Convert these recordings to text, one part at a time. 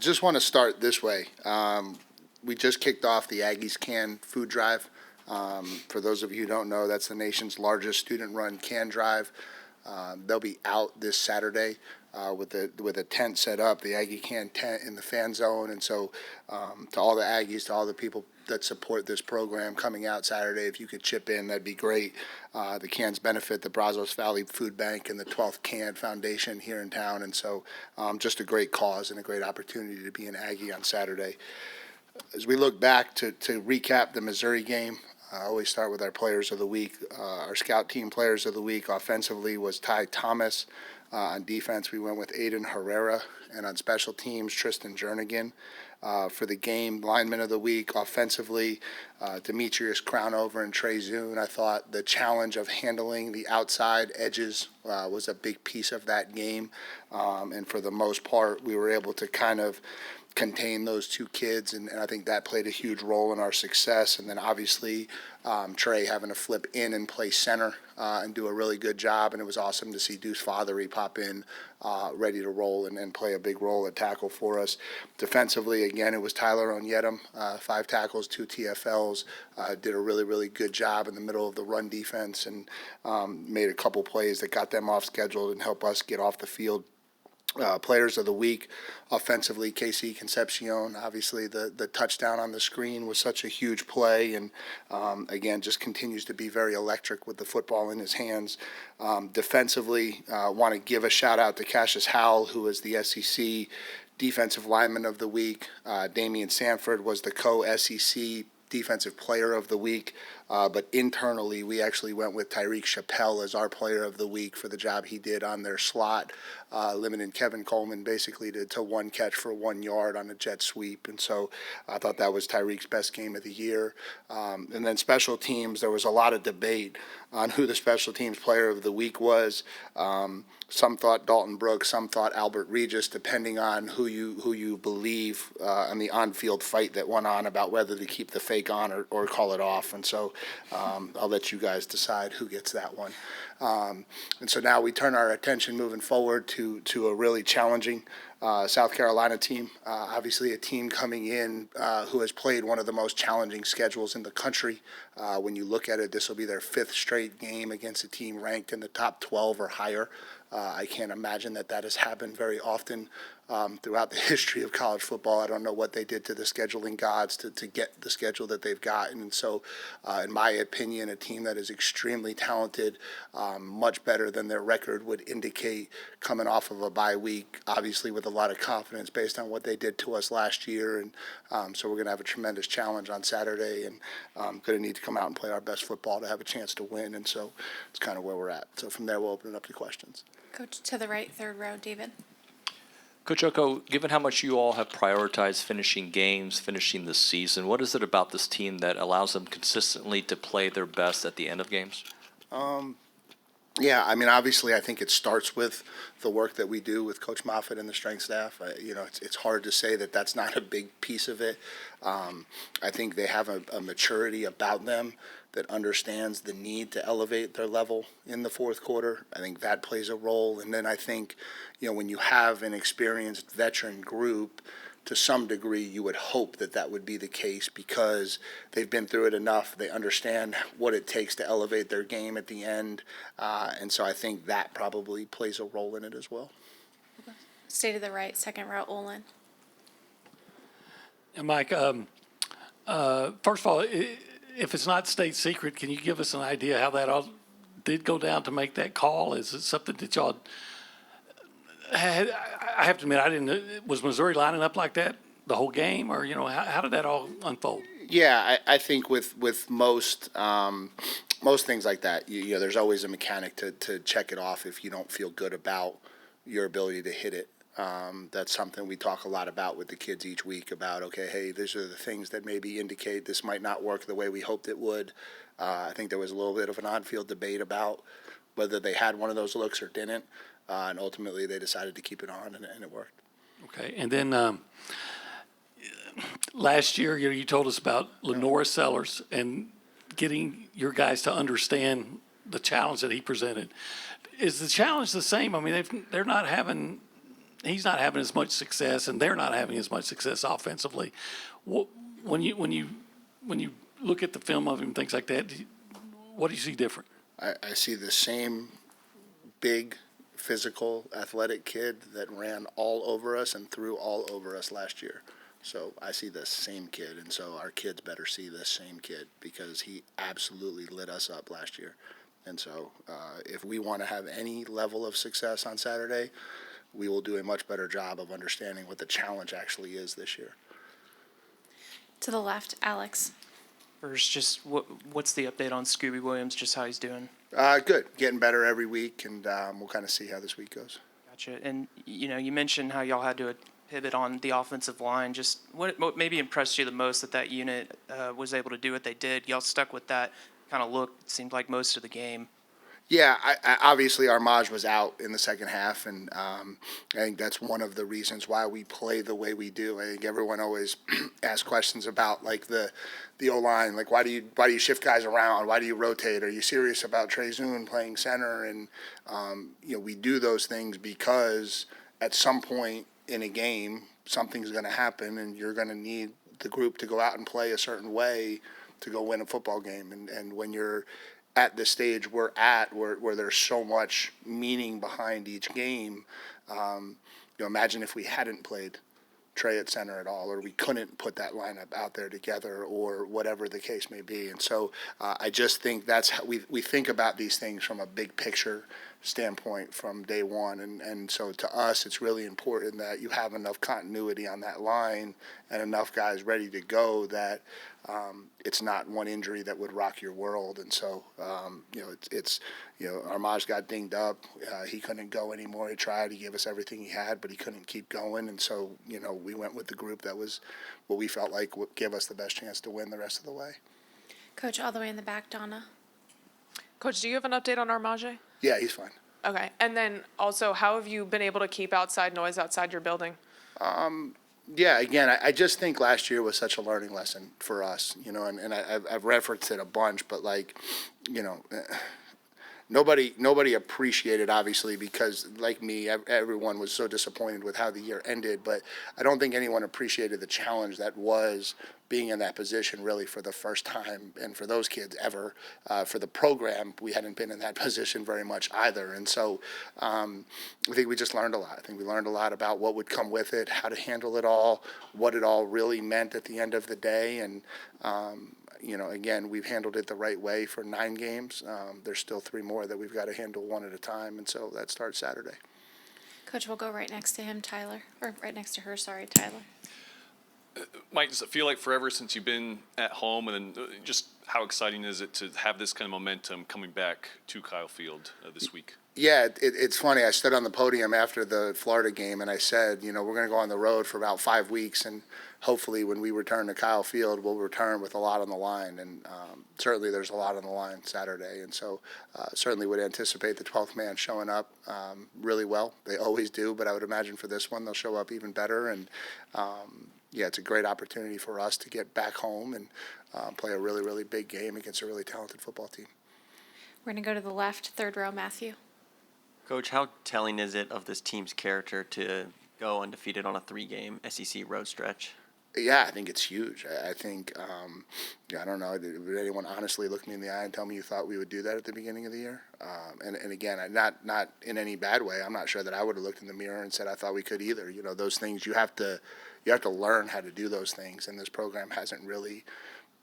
just want to start this way. We just kicked off the Aggies Can Food Drive. For those of you who don't know, that's the nation's largest student-run can drive. They'll be out this Saturday with a tent set up, the Aggie Can tent in the fan zone. And so to all the Aggies, to all the people that support this program coming out Saturday, if you could chip in, that'd be great. The cans benefit the Brazos Valley Food Bank and the 12th Can Foundation here in town. And so just a great cause and a great opportunity to be an Aggie on Saturday. As we look back to recap the Missouri game, I always start with our players of the week. Our scout team players of the week offensively was Ty Thomas. On defense, we went with Aiden Herrera. And on special teams, Tristan Jernigan. For the game, lineman of the week offensively, Demetrius Crownover and Trey Zune. I thought the challenge of handling the outside edges was a big piece of that game. And for the most part, we were able to kind of contain those two kids, and I think that played a huge role in our success. And then obviously Trey having to flip in and play center and do a really good job, and it was awesome to see Deuce Fothery pop in ready to roll and play a big role at tackle for us. Defensively, again, it was Tyler Onyedem, 5 tackles, 2 TFLs, did a really, really good job in the middle of the run defense and made a couple plays that got them off schedule and helped us get off the field. Players of the week, offensively, KC Concepcion. Obviously, the touchdown on the screen was such a huge play, and again, just continues to be very electric with the football in his hands. Defensively, want to give a shout out to Cassius Howell, who was the SEC Defensive Lineman of the Week. Damian Sanford was the co-SEC Defensive Player of the Week, but internally we actually went with Tyreek Chappelle as our Player of the Week for the job he did on their slot, limiting Kevin Coleman basically to one catch for 1 yard on a jet sweep. And so I thought that was Tyreek's best game of the year. And then special teams, there was a lot of debate on who the special teams Player of the Week was. Some thought Dalton Brooks, some thought Albert Regis, depending on who you believe on the on-field fight that went on about whether to keep the fake on or call it off. And so I'll let you guys decide who gets that one. And so now we turn our attention moving forward to a really challenging South Carolina team. Obviously a team coming in who has played one of the most challenging schedules in the country. When you look at it, this will be their 5th straight game against a team ranked in the top 12 or higher. I can't imagine that has happened very often throughout the history of college football. I don't know what they did to the scheduling gods to get the schedule that they've gotten. And so, in my opinion, a team that is extremely talented, much better than their record would indicate, coming off of a bye week, obviously with a lot of confidence based on what they did to us last year. And so we're going to have a tremendous challenge on Saturday, and going to need to come out and play our best football to have a chance to win. And so it's kind of where we're at. So from there, we'll open it up to questions. Coach to the right, 3rd row, David. Coach Elko, given how much you all have prioritized finishing games, finishing the season, what is it about this team that allows them consistently to play their best at the end of games? Yeah, I mean, obviously, I think it starts with the work that we do with Coach Moffitt and the strength staff. It's hard to say that that's not a big piece of it. I think they have a maturity about them that understands the need to elevate their level in the 4th quarter. I think that plays a role. And then I think, when you have an experienced veteran group, to some degree, you would hope that would be the case because they've been through it enough. They understand what it takes to elevate their game at the end. And so I think that probably plays a role in it as well. Stay to the right, 2nd row, Olin. And Mike, first of all, if it's not state secret, can you give us an idea how that all did go down to make that call? Is it something that y'all had? I have to admit, I didn't. Was Missouri lining up like that the whole game, or how did that all unfold? Yeah, I think with most things like that, there's always a mechanic to check it off if you don't feel good about your ability to hit it. That's something we talk a lot about with the kids each week about, okay, hey, these are the things that maybe indicate this might not work the way we hoped it would. I think there was a little bit of an on-field debate about whether they had one of those looks or didn't, and ultimately they decided to keep it on, and it worked. Okay, and then last year, you told us about Lenora Sellers and getting your guys to understand the challenge that he presented. Is the challenge the same? I mean, they're not having he's not having as much success, and they're not having as much success offensively. When you look at the film of him, things like that, what do you see different? I see the same big, physical, athletic kid that ran all over us and threw all over us last year. So I see the same kid, and so our kids better see this same kid because he absolutely lit us up last year. And so if we want to have any level of success on Saturday, we will do a much better job of understanding what the challenge actually is this year. To the left, Alex. First, just what's the update on Scooby Williams, just how he's doing? Good. Getting better every week, and we'll kind of see how this week goes. Gotcha. And, you mentioned how y'all had to pivot on the offensive line. Just what maybe impressed you the most that unit was able to do what they did? Y'all stuck with that kind of look, it seemed like most of the game. Yeah, obviously Armaj was out in the second half, and I think that's one of the reasons why we play the way we do. I think everyone always asks questions about like the O-line, like why do you shift guys around? Why do you rotate? Are you serious about Trey Zoon playing center? And we do those things because at some point in a game something's going to happen, and you're going to need the group to go out and play a certain way to go win a football game. And when you're at the stage we're at, where there's so much meaning behind each game, imagine if we hadn't played Trey at center at all, or we couldn't put that lineup out there together, or whatever the case may be. And so I just think that's how we think about these things from a big picture standpoint from day one. And so to us, it's really important that you have enough continuity on that line and enough guys ready to go that it's not one injury that would rock your world. And so, Armaj got dinged up. He couldn't go anymore. He tried. He gave us everything he had, but he couldn't keep going. And so, we went with the group that was what we felt like would give us the best chance to win the rest of the way. Coach, all the way in the back, Donna. Coach, do you have an update on Armaj? Yeah, he's fine. Okay. And then also, how have you been able to keep outside noise outside your building? Yeah, again, I just think last year was such a learning lesson for us, and I've referenced it a bunch, but nobody appreciated, obviously, because like me, everyone was so disappointed with how the year ended, but I don't think anyone appreciated the challenge that was being in that position really for the first time, and for those kids ever. For the program, we hadn't been in that position very much either, and so I think we just learned a lot. I think we learned a lot about what would come with it, how to handle it all, what it all really meant at the end of the day, and again, we've handled it the right way for 9 games. There's still 3 more that we've got to handle one at a time, and so that starts Saturday. Coach, we'll go right next to him, Tyler. Or right next to her, sorry, Tyler. Mike, does it feel like forever since you've been at home, and then just how exciting is it to have this kind of momentum coming back to Kyle Field this week? Yeah, it's funny. I stood on the podium after the Florida game, and I said, we're going to go on the road for about 5 weeks, and hopefully when we return to Kyle Field, we'll return with a lot on the line. And certainly there's a lot on the line Saturday. And so certainly would anticipate the 12th man showing up really well. They always do, but I would imagine for this one they'll show up even better. And it's a great opportunity for us to get back home and play a really, really big game against a really talented football team. We're going to go to the left, third row, Matthew. Coach, how telling is it of this team's character to go undefeated on a 3-game SEC road stretch? Yeah, I think it's huge. I think, I don't know, would anyone honestly look me in the eye and tell me you thought we would do that at the beginning of the year? And again, not in any bad way. I'm not sure that I would have looked in the mirror and said I thought we could either. Those things you have to learn how to do those things, and this program hasn't really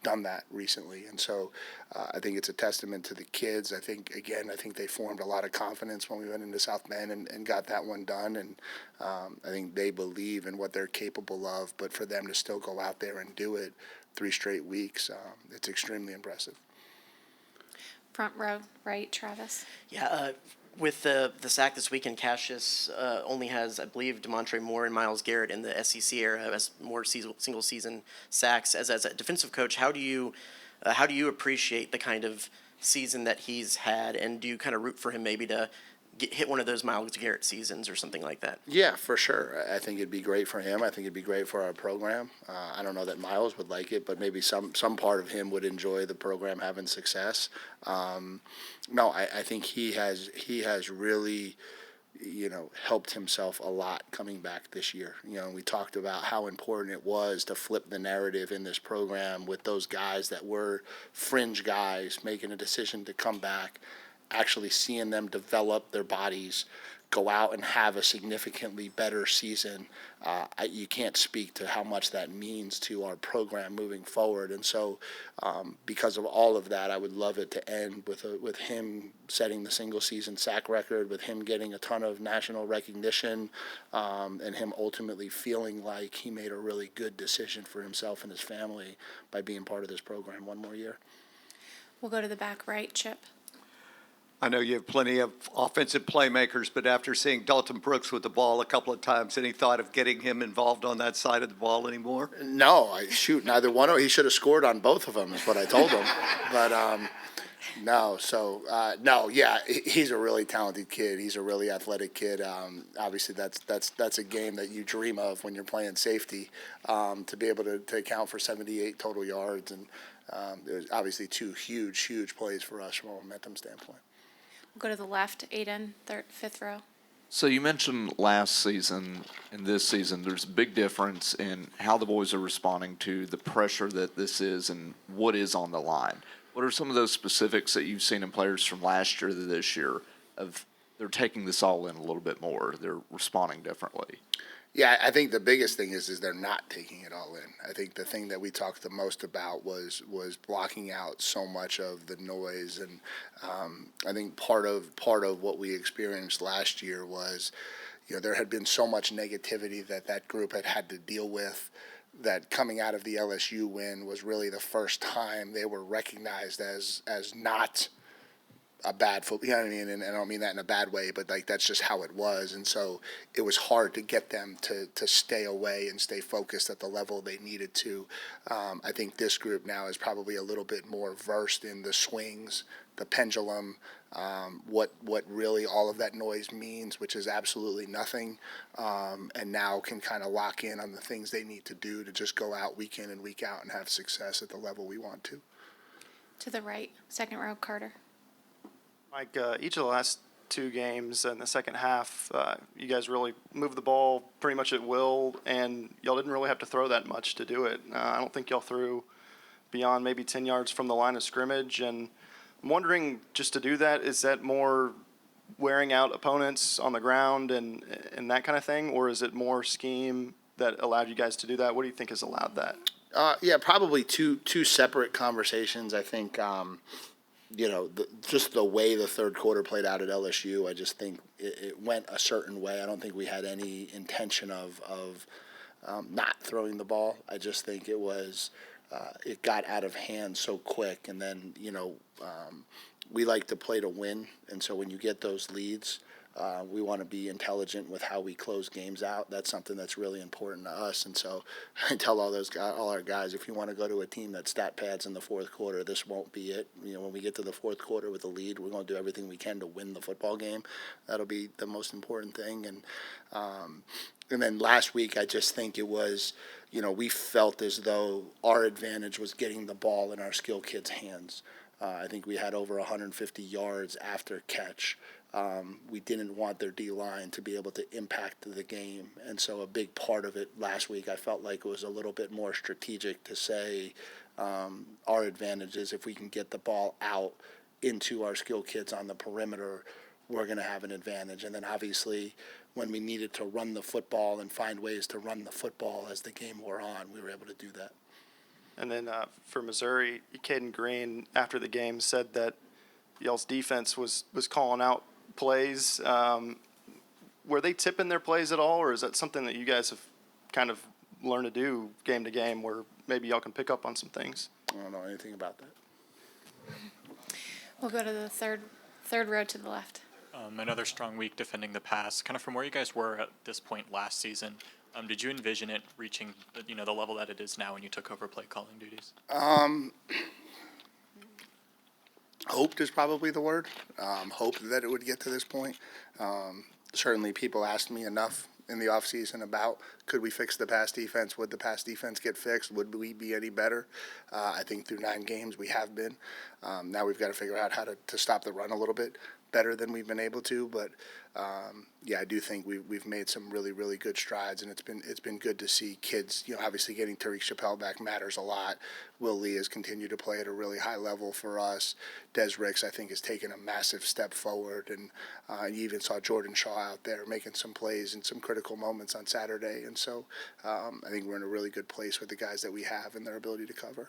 done that recently. And so I think it's a testament to the kids. I think they formed a lot of confidence when we went into South Bend and got that one done. And I think they believe in what they're capable of. But for them to still go out there and do it 3 straight weeks, it's extremely impressive. Front row, right, Travis. Yeah, with the sack this weekend, Cassius only has, I believe, DeMontre Moore and Myles Garrett in the SEC era has more single season sacks. As a defensive coach, how do you appreciate the kind of season that he's had, and do you kind of root for him maybe to hit one of those Myles Garrett seasons or something like that? Yeah, for sure. I think it'd be great for him. I think it'd be great for our program. I don't know that Myles would like it, but maybe some part of him would enjoy the program having success. No, I think he has really helped himself a lot coming back this year. We talked about how important it was to flip the narrative in this program with those guys that were fringe guys making a decision to come back, actually seeing them develop their bodies, go out and have a significantly better season. You can't speak to how much that means to our program moving forward. And so because of all of that, I would love it to end with him setting the single season sack record, with him getting a ton of national recognition, and him ultimately feeling like he made a really good decision for himself and his family by being part of this program one more year. We'll go to the back right, Chip. I know you have plenty of offensive playmakers, but after seeing Dalton Brooks with the ball a couple of times, any thought of getting him involved on that side of the ball anymore? No, neither one of them. He should have scored on both of them is what I told him. But no, so no, yeah, he's a really talented kid. He's a really athletic kid. Obviously, that's a game that you dream of when you're playing safety, to be able to account for 78 total yards. And there's obviously two huge plays for us from a momentum standpoint. We'll go to the left, Aiden, fifth row. So you mentioned last season and this season, there's a big difference in how the boys are responding to the pressure that this is and what is on the line. What are some of those specifics that you've seen in players from last year to this year of they're taking this all in a little bit more, they're responding differently? Yeah, I think the biggest thing is they're not taking it all in. I think the thing that we talked the most about was blocking out so much of the noise, and I think part of what we experienced last year was, there had been so much negativity that group had to deal with, that coming out of the LSU win was really the first time they were recognized as not a bad football, you know what I mean? And I don't mean that in a bad way, but like that's just how it was. And so it was hard to get them to stay away and stay focused at the level they needed to. I think this group now is probably a little bit more versed in the swings, the pendulum, what really all of that noise means, which is absolutely nothing, and now can kind of lock in on the things they need to do to just go out week in and week out and have success at the level we want to. To the right, second row, Carter. Mike, each of the last two games in the second half, you guys really moved the ball pretty much at will, and y'all didn't really have to throw that much to do it. I don't think y'all threw beyond maybe 10 yards from the line of scrimmage, and I'm wondering, just to do that, is that more wearing out opponents on the ground and that kind of thing, or is it more scheme that allowed you guys to do that? What do you think has allowed that? Yeah, probably two separate conversations. I think just the way the third quarter played out at LSU, I just think it went a certain way. I don't think we had any intention of not throwing the ball. I just think it was it got out of hand so quick, and then we like to play to win, and so when you get those leads, we want to be intelligent with how we close games out. That's something that's really important to us. And so I tell all our guys, if you want to go to a team that stat pads in the fourth quarter, this won't be it. When we get to the fourth quarter with a lead, we're going to do everything we can to win the football game. That'll be the most important thing. And then last week, I just think it was, we felt as though our advantage was getting the ball in our skill kids' hands. I think we had over 150 yards after catch. We didn't want their D-line to be able to impact the game. And so a big part of it last week, I felt like it was a little bit more strategic to say our advantage is if we can get the ball out into our skill kids on the perimeter, we're going to have an advantage. And then obviously when we needed to run the football and find ways to run the football as the game wore on, we were able to do that. And then for Missouri, Caden Green, after the game, said that y'all's defense was calling out plays. Were they tipping their plays at all, or is that something that you guys have kind of learned to do game to game where maybe y'all can pick up on some things? I don't know anything about that. We'll go to the third row to the left. Another strong week defending the pass. Kind of from where you guys were at this point last season, did you envision it reaching the level that it is now when you took over play calling duties? Hoped is probably the word. Hoped that it would get to this point. Certainly people asked me enough in the offseason about could we fix the pass defense? Would the pass defense get fixed? Would we be any better? I think through 9 games we have been. Now we've got to figure out how to stop the run a little bit. better than we've been able to. But yeah, I do think we've made some really, really good strides, and it's been good to see kids. Obviously getting Tariq Chappelle back matters a lot. Will Lee has continued to play at a really high level for us. Des Ricks, I think, has taken a massive step forward, and you even saw Jordan Shaw out there making some plays in some critical moments on Saturday. And so I think we're in a really good place with the guys that we have and their ability to cover.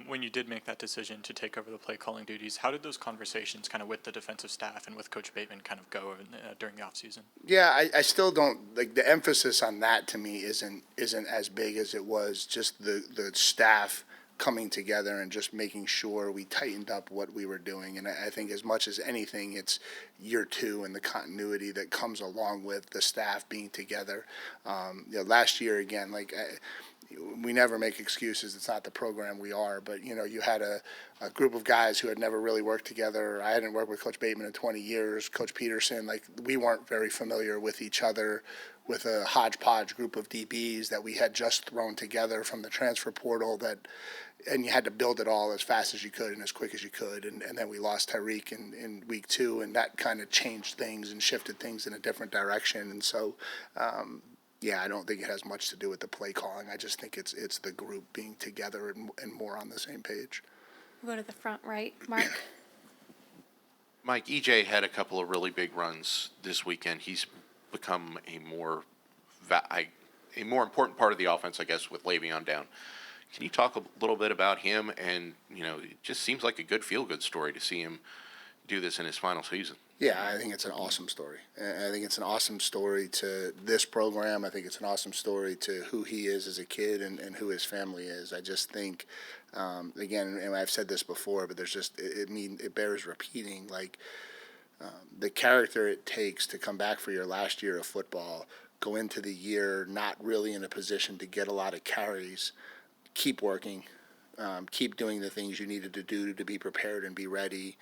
When you did make that decision to take over the play calling duties, how did those conversations kind of with the defensive staff and with Coach Bateman kind of go during the offseason? Yeah, I still don't like the emphasis on that. To me, isn't as big as it was just the staff coming together and just making sure we tightened up what we were doing. And I think as much as anything, it's year two and the continuity that comes along with the staff being together. Last year again, we never make excuses. It's not the program we are, but you had a group of guys who had never really worked together. I hadn't worked with Coach Bateman in 20 years. Coach Peterson, we weren't very familiar with each other, with a hodgepodge group of DBs that we had just thrown together from the transfer portal and you had to build it all as fast as you could and as quick as you could. And then we lost Tyreek in week 2, and that kind of changed things and shifted things in a different direction. And so, yeah, I don't think it has much to do with the play calling. I just think it's the group being together and more on the same page. We'll go to the front right. Mark? Mike, EJ had a couple of really big runs this weekend. He's become a more important part of the offense, I guess, with Le'Veon down. Can you talk a little bit about him? And, it just seems like a good feel-good story to see him do this in his final season. Yeah, I think it's an awesome story. I think it's an awesome story to this program. I think it's an awesome story to who he is as a kid and who his family is. I just think, again, and I've said this before, but it bears repeating, the character it takes to come back for your last year of football, go into the year not really in a position to get a lot of carries, keep working, keep doing the things you needed to do to be prepared and be ready,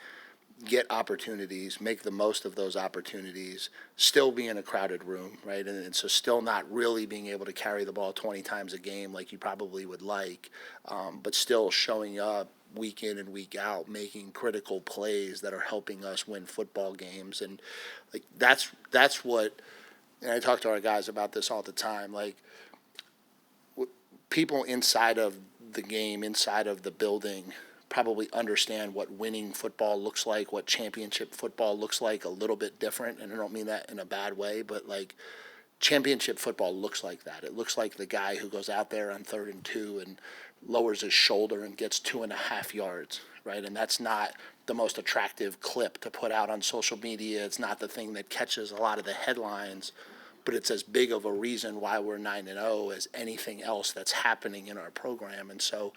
get opportunities, make the most of those opportunities, still be in a crowded room, right? And so still not really being able to carry the ball 20 times a game like you probably would like, but still showing up week in and week out, making critical plays that are helping us win football games. And that's what, and I talk to our guys about this all the time, people inside of the game, inside of the building, probably understand what winning football looks like, what championship football looks like a little bit different. And I don't mean that in a bad way, but championship football looks like that. It looks like the guy who goes out there on 3rd and 2 and lowers his shoulder and gets 2.5 yards, right? And that's not the most attractive clip to put out on social media. It's not the thing that catches a lot of the headlines, but it's as big of a reason why we're 9-0 as anything else that's happening in our program. And so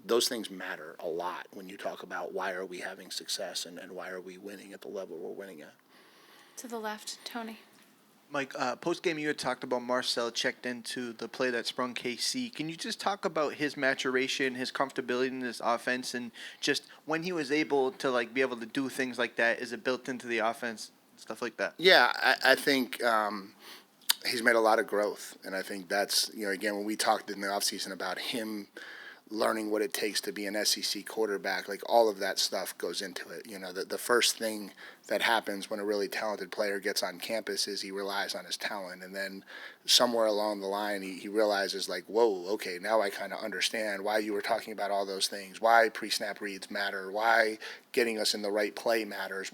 those things matter a lot when you talk about why are we having success and why are we winning at the level we're winning at. To the left, Tony. Mike, post-game you had talked about Marcel checked into the play that sprung KC. Can you just talk about his maturation, his comfortability in this offense, and just when he was able to be able to do things like that, is it built into the offense? Stuff like that. Yeah, I think he's made a lot of growth. And I think that's, again, when we talked in the offseason about him learning what it takes to be an SEC quarterback, all of that stuff goes into it. The first thing that happens when a really talented player gets on campus is he relies on his talent. And then somewhere along the line, he realizes, whoa, okay, now I kind of understand why you were talking about all those things, why pre-snap reads matter, why getting us in the right play matters,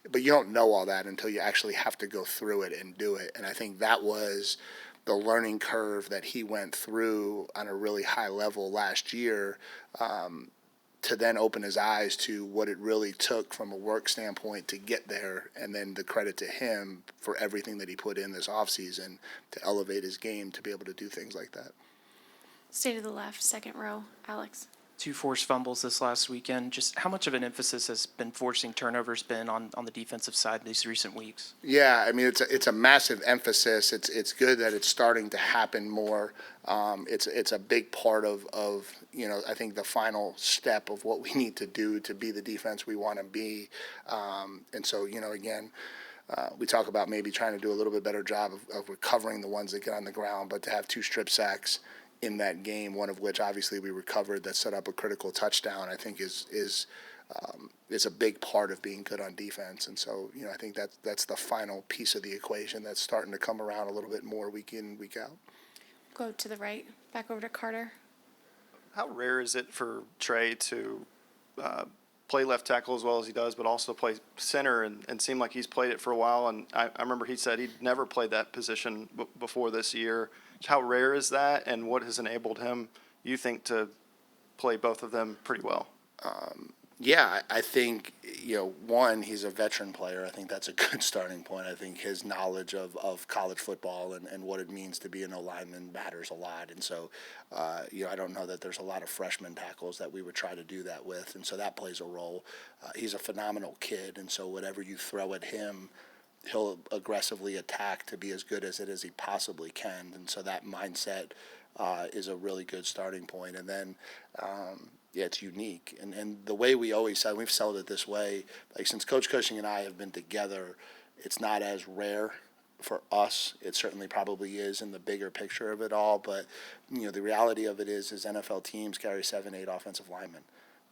but you don't know all that until you actually have to go through it and do it. And I think that was the learning curve that he went through on a really high level last year, to then open his eyes to what it really took from a work standpoint to get there. And then the credit to him for everything that he put in this offseason to elevate his game to be able to do things like that. Stay to the left, second row, Alex. 2 forced fumbles this last weekend. Just how much of an emphasis has been forcing turnovers been on the defensive side these recent weeks? Yeah, I mean it's a massive emphasis. It's good that it's starting to happen more. It's a big part of I think the final step of what we need to do to be the defense we want to be. And so again, we talk about maybe trying to do a little bit better job of recovering the ones that get on the ground, but to have 2 strip sacks in that game, one of which obviously we recovered that set up a critical touchdown, I think is is a big part of being good on defense. And so, I think that's the final piece of the equation that's starting to come around a little bit more week in, week out. Go to the right, back over to Carter. How rare is it for Trey to play left tackle as well as he does, but also play center and seem like he's played it for a while? And I remember he said he'd never played that position before this year. How rare is that, and what has enabled him, you think, to play both of them pretty well? Yeah, I think, one, he's a veteran player. I think that's a good starting point. I think his knowledge of college football and what it means to be an O-lineman matters a lot. And so, I don't know that there's a lot of freshman tackles that we would try to do that with. And so that plays a role. He's a phenomenal kid. And so whatever you throw at him, he'll aggressively attack to be as good as it as he possibly can. And so that mindset is a really good starting point. And then, it's unique. And the way we always said, we've sold it this way, like since Coach Cushing and I have been together, it's not as rare for us. It certainly probably is in the bigger picture of it all. But, the reality of it is NFL teams carry 7-8 offensive linemen.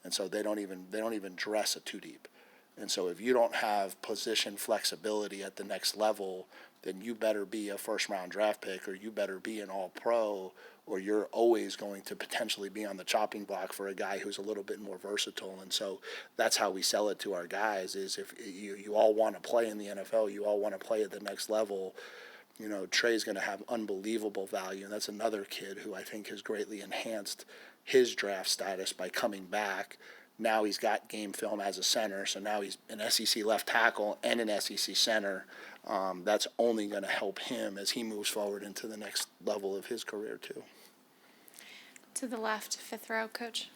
And so they don't even dress a two deep. And so if you don't have position flexibility at the next level, then you better be a first-round draft pick, or you better be an all-pro, or you're always going to potentially be on the chopping block for a guy who's a little bit more versatile. And so that's how we sell it to our guys is if you all want to play in the NFL, you all want to play at the next level, Trey's going to have unbelievable value. And that's another kid who I think has greatly enhanced his draft status by coming back. Now he's got game film as a center, so now he's an SEC left tackle and an SEC center. That's only going to help him as he moves forward into the next level of his career too. To the left, fifth row, Coach.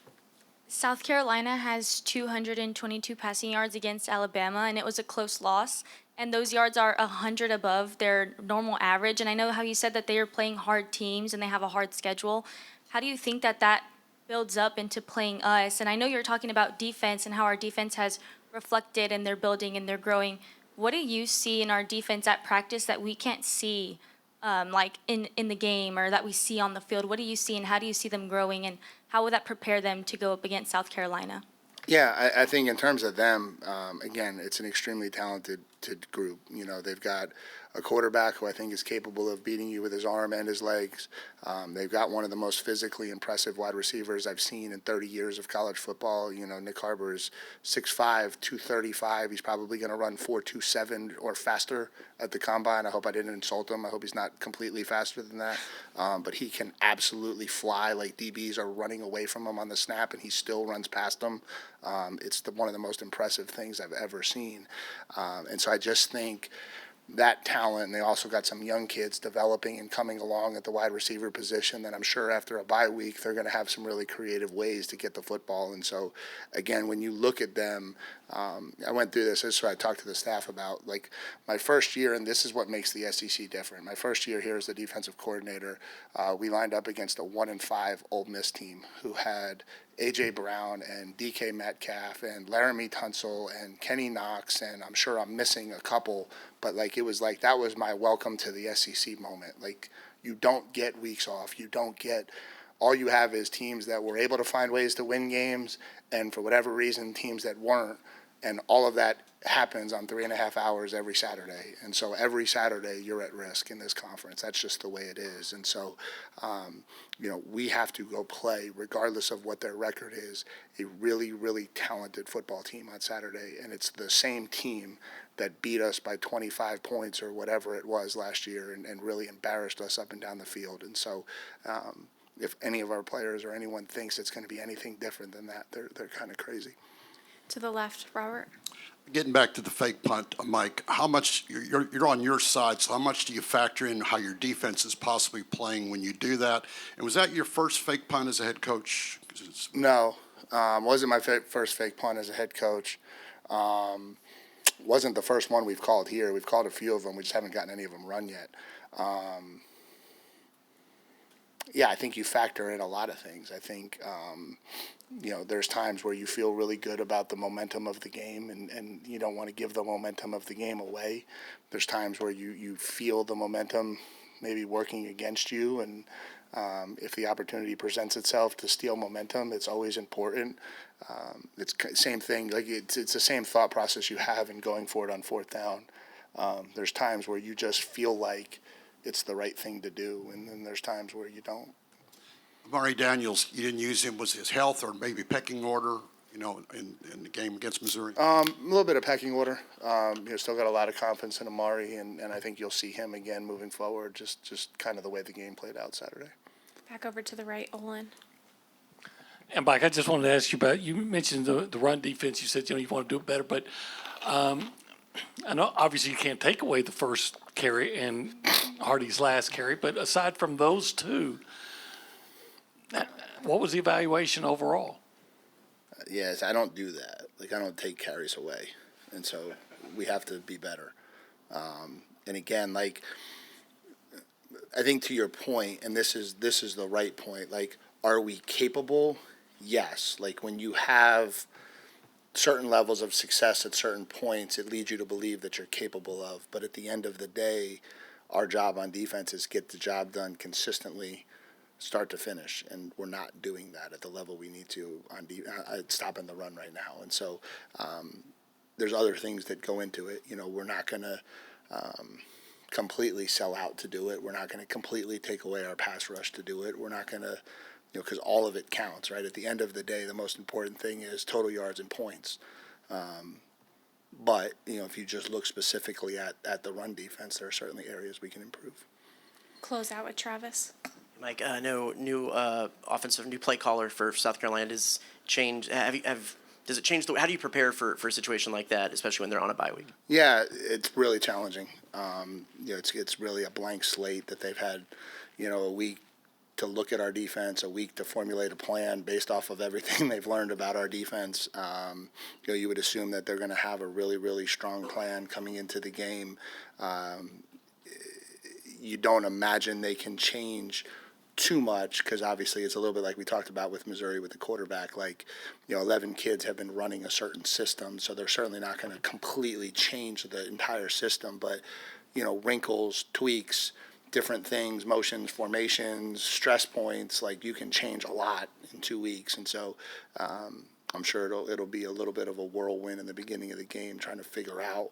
South Carolina has 222 passing yards against Alabama, and it was a close loss. And those yards are 100 above their normal average. And I know how you said that they are playing hard teams and they have a hard schedule. How do you think that builds up into playing us? And I know you're talking about defense and how our defense has reflected and they're building and they're growing. What do you see in our defense at practice that we can't see, like in the game, or that we see on the field? What do you see, and how do you see them growing, and how will that prepare them to go up against South Carolina? Yeah, I think in terms of them, again, it's an extremely talented group. They've got a quarterback who I think is capable of beating you with his arm and his legs. They've got one of the most physically impressive wide receivers I've seen in 30 years of college football. Nick Harbor is 6'5", 235. He's probably going to run 4.27 or faster at the combine. I hope I didn't insult him. I hope he's not completely faster than that. But he can absolutely fly. Like DBs are running away from him on the snap, and he still runs past them. It's one of the most impressive things I've ever seen. And so I just think that talent, and they also got some young kids developing and coming along at the wide receiver position that I'm sure after a bye week they're going to have some really creative ways to get the football. And so, again, when you look at them, I went through this is what I talked to the staff about. Like my first year, and this is what makes the SEC different. My first year here as the defensive coordinator, we lined up against a 1-5 Ole Miss team who had A.J. Brown and D.K. Metcalf and Laramie Tunsil and Kenny Knox, and I'm sure I'm missing a couple, but it was like that was my welcome to the SEC moment. Like, you don't get weeks off. You don't get – all you have is teams that were able to find ways to win games, and for whatever reason, teams that weren't. And all of that happens on 3.5 hours every Saturday. And so every Saturday you're at risk in this conference. That's just the way it is. And so, we have to go play, regardless of what their record is, a really, really talented football team on Saturday. And it's the same team that beat us by 25 points or whatever it was last year and really embarrassed us up and down the field. And so if any of our players or anyone thinks it's going to be anything different than that, they're kind of crazy. To the left, Robert. Getting back to the fake punt, Mike, how much you're on your side, so how much do you factor in how your defense is possibly playing when you do that? And was that your first fake punt as a head coach? No, wasn't my first fake punt as a head coach. Wasn't the first one we've called here. We've called a few of them. We just haven't gotten any of them run yet. Yeah, I think you factor in a lot of things. I think, there's times where you feel really good about the momentum of the game and you don't want to give the momentum of the game away. There's times where you feel the momentum maybe working against you, and If the opportunity presents itself to steal momentum, it's always important. Same thing, like it's the same thought process you have in going for it on fourth down. There's times where you just feel like it's the right thing to do, and then there's times where you don't. Murray Daniels, you didn't use him. Was his health or maybe pecking order, in the game against Missouri? A little bit of pecking order. Still got a lot of confidence in Amari, and I think you'll see him again moving forward, just kind of the way the game played out Saturday. Back over to the right, Olin. And Mike, I just wanted to ask you about, you mentioned the run defense. You said, you want to do it better, but I know obviously you can't take away the first carry and Hardy's last carry, but aside from those two, what was the evaluation overall? Yes, I don't do that. Like, I don't take carries away, and so we have to be better. And again, like, I think to your point, and this is the right point. Like, are we capable? Yes. Like, when you have certain levels of success at certain points, it leads you to believe that you're capable of. But at the end of the day, our job on defense is get the job done consistently, start to finish, and we're not doing that at the level we need to on stopping the run right now. And so there's other things that go into it. We're not going to completely sell out to do it. We're not going to completely take away our pass rush to do it. We're not going to, because all of it counts, right? At the end of the day, the most important thing is total yards and points. But, if you just look specifically at the run defense, there are certainly areas we can improve. Close out with Travis. Mike, I know new play caller for South Carolina has changed. Does it change how do you prepare for a situation like that, especially when they're on a bye week? Yeah, it's really challenging. It's really a blank slate that they've had, a week to look at our defense, a week to formulate a plan based off of everything they've learned about our defense. You would assume that they're going to have a really, really strong plan coming into the game. You don't imagine they can change too much because obviously it's a little bit like we talked about with Missouri with the quarterback. 11 kids have been running a certain system, so they're certainly not going to completely change the entire system. But, wrinkles, tweaks, different things, motions, formations, stress points, you can change a lot in 2 weeks. And so I'm sure it'll be a little bit of a whirlwind in the beginning of the game trying to figure out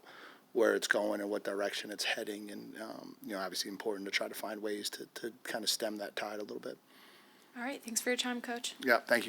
where it's going and what direction it's heading. And, obviously important to try to find ways to kind of stem that tide a little bit. All right. Thanks for your time, Coach. Yeah, thank you.